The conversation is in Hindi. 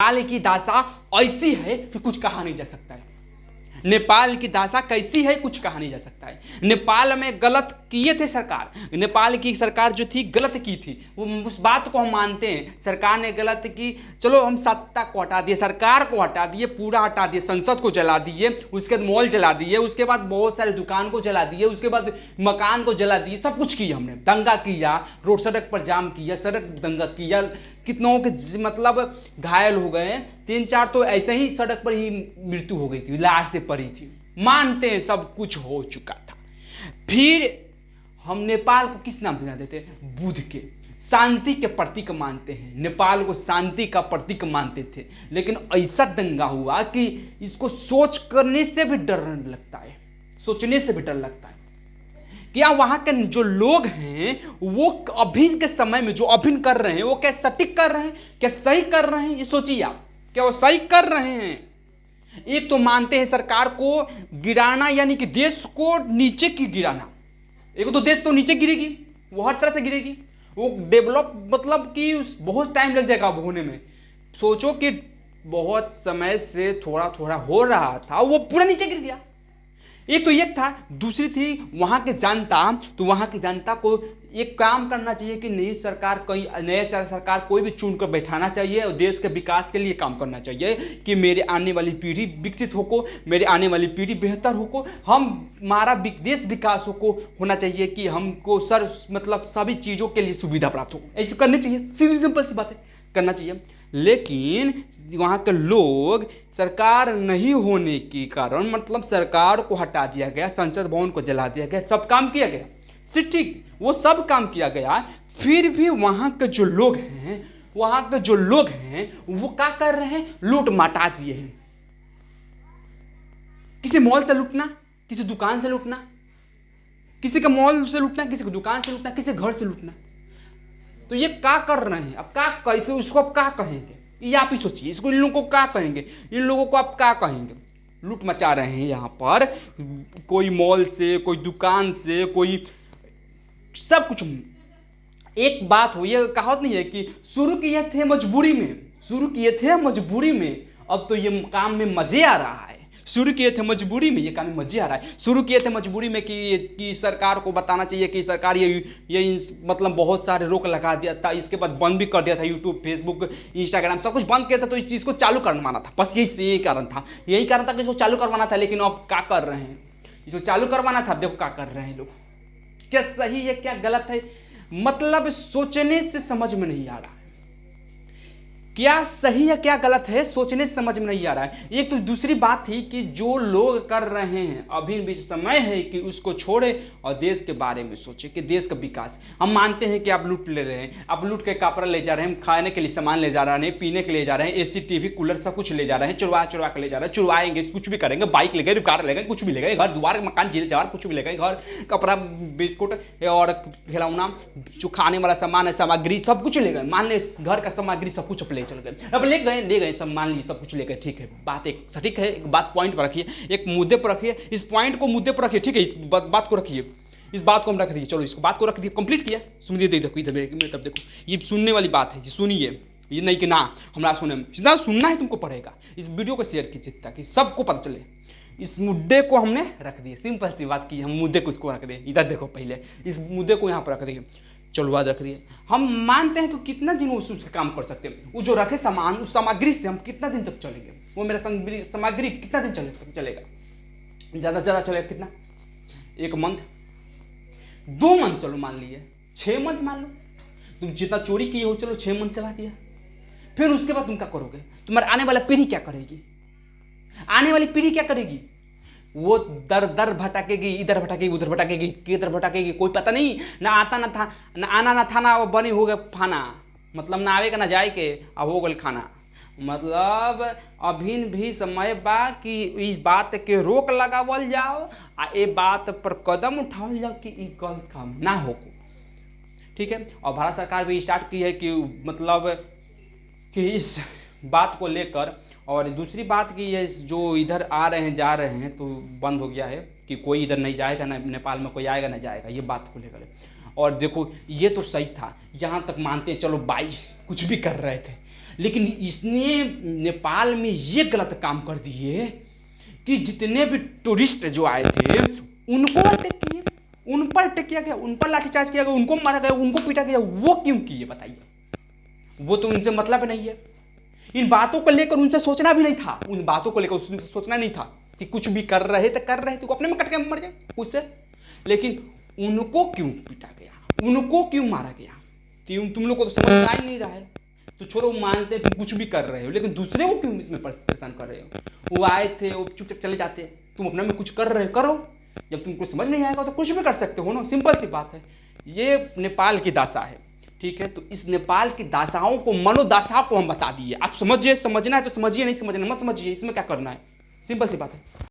नेपाल की दशा ऐसी है कि कुछ कहा नहीं जा सकता है। नेपाल की दशा कैसी है कुछ कहा नहीं जा सकता है। नेपाल में गलत किए थे सरकार, नेपाल की सरकार जो थी गलत की थी, वो उस बात को हम मानते हैं। सरकार ने गलत की, चलो हम सत्ता को हटा दिए, सरकार को हटा दिए, पूरा हटा दिए, संसद को जला दिए, उसके बाद मॉल जला दिए, उसके बाद बहुत सारे दुकान को जला दिए, उसके बाद मकान को जला दिए, सब कुछ किया हमने। दंगा किया, रोड सड़क पर जाम किया, सड़क दंगा किया, कितनों के मतलब घायल हो गए, 3-4 तो ऐसे ही सड़क पर ही मृत्यु हो गई थी, लाश से पड़ी थी। मानते हैं सब कुछ हो चुका था। फिर हम नेपाल को किस नाम से जानते थे? बुद्ध के, शांति के प्रतीक मानते हैं, नेपाल को शांति का प्रतीक मानते थे। लेकिन ऐसा दंगा हुआ कि इसको सोच करने से भी डर लगता है, सोचने से भी डर लगता है। क्या वहां के जो लोग हैं वो अभी के समय में जो अभिन कर रहे हैं वो क्या सटीक कर रहे हैं, क्या सही कर रहे हैं? ये सोचिए आप, क्या वो सही कर रहे हैं? एक तो मानते हैं सरकार को गिराना, यानी कि देश को नीचे की गिराना। एक तो देश तो नीचे गिरेगी, वो हर तरह से गिरेगी, वो डेवलप मतलब कि बहुत टाइम लग जाएगा अब होने में। सोचो कि बहुत समय से थोड़ा थोड़ा हो रहा था, वो पूरा नीचे गिर गया। एक तो ये था, दूसरी थी वहाँ के जनता। तो वहाँ की जनता को एक काम करना चाहिए कि नई सरकार, कोई नया सरकार कोई भी चुन कर बैठाना चाहिए और देश के विकास के लिए काम करना चाहिए कि मेरे आने वाली पीढ़ी विकसित हो, मेरे आने वाली पीढ़ी बेहतर हो, हमारा देश विकास होना चाहिए कि हमको मतलब सभी चीज़ों के लिए सुविधा प्राप्त हो। ऐसे करनी चाहिए, सीधी सिंपल सी बात है, करना चाहिए। लेकिन वहाँ के लोग, सरकार नहीं होने के कारण, मतलब सरकार को हटा दिया गया, संसद भवन को जला दिया गया, सब काम किया गया, ठीक, वो सब काम किया गया। फिर भी वहाँ के जो लोग हैं, वो क्या कर रहे हैं? लूट मटा दिए हैं। किसी मॉल से लूटना, किसी दुकान से लूटना, किसी का मॉल से लूटना, किसी की दुकान से लूटना, किसी घर से लूटना। तो ये क्या कर रहे हैं? अब क्या कैसे उसको आप क्या कहेंगे? ये आप ही सोचिए, इसको, इन लोगों को क्या कहेंगे? इन लोगों को आप क्या कहेंगे? लूट मचा रहे हैं यहाँ पर, कोई मॉल से, कोई दुकान से, कोई सब कुछ। एक बात हो, ये कहावत नहीं है कि शुरू किए थे मजबूरी में, अब तो ये काम में मजे आ रहा है। शुरू किए थे मजबूरी में, ये काम में मजे आ रहा है। शुरू किए थे मजबूरी में कि सरकार को बताना चाहिए कि सरकार ये मतलब बहुत सारे रोक लगा दिया था, इसके बाद बंद भी कर दिया था, यूट्यूब, फेसबुक, इंस्टाग्राम सब कुछ बंद किया था, तो इस चीज़ को चालू करवाना था। बस यही कारण था कि इसको चालू करवाना था। लेकिन अब क्या कर रहे हैं? इसको चालू करवाना था, देखो क्या कर रहे हैं लोग। क्या सही है, क्या गलत है, मतलब सोचने से समझ में नहीं आ रहा है। क्या सही है क्या गलत है, सोचने से समझ में नहीं आ रहा है। एक तो दूसरी बात थी कि जो लोग कर रहे हैं, अभी भी समय है कि उसको छोड़े और देश के बारे में सोचे कि देश का विकास। हम मानते हैं कि आप लूट ले रहे हैं, आप लूट के कपड़ा ले जा रहे हैं, खाने के लिए सामान ले जा रहे हैं, पीने के लिए जा रहे हैं, एसी, टीवी, कूलर सब कुछ ले जा रहे हैं, चुरवा के ले जा रहे हैं, चुरवाएंगे, कुछ भी करेंगे, बाइक ले गए, कार ले गए, कुछ भी ले गए, घर द्वार मकान झील जवार कुछ भी ले गए, घर कपड़ा, बिस्कुट और खिलौना, जो खाने वाला सामान है, सामग्री सब कुछ ले गए। मान ले घर का सामग्री सब कुछ ले चल गए, अब ले गए सब, मान ली सब कुछ ले गए, ठीक है, बात एक सटीक है, एक बात पॉइंट पर रखिए, एक मुद्दे पर रखिए, इस पॉइंट को मुद्दे पर रखिए, ठीक है, इस बात को रखिए, इस बात को हम रख दिए, चलो इस बात को रख दिए, कंप्लीट किया। सुनिए, देखो इधर तब देखो, ये सुनने वाली बात है, सुनिए, ये नहीं कि ना हमारा सुने, जितना सुनना है तुमको पड़ेगा। इस वीडियो को शेयर कीजिए ताकि सबको पता चले। इस मुद्दे को हमने रख दिए, सिंपल सी बात की, हम मुद्दे को इसको रख दिए, इधर देखो, पहले इस मुद्दे को यहाँ पर रख दिए, चलो बात रख दिए। हम मानते हैं कि कितना दिन वो उसका काम कर सकते हैं, वो जो रखे सामान, उस सामग्री से हम कितना दिन तक चलेंगे, वो मेरा सामग्री कितना दिन चलेगा, ज़्यादा से ज़्यादा चलेगा कितना, 1 मंथ, 2 मंथ, चलो मान लिए 6 मंथ मान लो। तुम जितना चोरी किए हो, चलो 6 मंथ चला दिया, फिर उसके बाद तुम क्या करोगे? तुम्हारी आने वाली पीढ़ी क्या करेगी? आने वाली पीढ़ी क्या करेगी? वो दर भटकेगी, इधर भटकेगी, उधर भटकेगी, किधर भटकेगी, कोई पता नहीं, ना आता ना था, ना आना ना था, ना वो बनी हो गए फाना, मतलब ना आवे का ना जाए के, अब हो गल खाना। मतलब अभी भी समय बा कि इस बात के रोक लगावल जाओ, आ ये बात पर कदम उठावल जाओ कि ये गलत काम ना हो, ठीक है। और भारत सरकार भी स्टार्ट की है कि मतलब कि इस बात को लेकर, और दूसरी बात कि ये जो इधर आ रहे हैं, जा रहे हैं, तो बंद हो गया है कि कोई इधर नहीं जाएगा, ना नेपाल में कोई आएगा ना जाएगा, ये बात को लेकर। और देखो, ये तो सही था, यहाँ तक मानते हैं, चलो भाई कुछ भी कर रहे थे, लेकिन इसने नेपाल में ये गलत काम कर दिए कि जितने भी टूरिस्ट जो आए थे उनको अटैक किए, उन पर अटैक किया गया, उन पर लाठीचार्ज किया गया, उनको मारा गया, उनको पीटा गया। वो क्यों किए बताइए? वो तो उनसे मतलब नहीं है। इन बातों को लेकर उनसे सोचना भी नहीं था, उन बातों को लेकर उनसे सोचना नहीं था कि कुछ भी कर रहे तो अपने में कट के मर जाए उससे। लेकिन उनको क्यों पीटा गया, उनको क्यों मारा गया? तुम लोग को तो समझ आ ही नहीं रहा है। तो छोड़ो, मानते हैं तुम कुछ भी कर रहे हो, लेकिन दूसरे को क्यों इसमें परेशान कर रहे हो? वो आए थे, वो चुपचाप चले जाते, तुम अपने में कुछ कर रहे हो, करो। जब तुमको समझ नहीं आएगा तो कुछ भी कर सकते हो ना, सिंपल सी बात है। ये नेपाल की दासा है, ठीक है। तो इस नेपाल की दासाओं को, मनोदासा को हम बता दिए। आप समझिए, समझना है तो समझिए, नहीं समझना मत समझिए, इसमें क्या करना है, सिंपल सी बात है।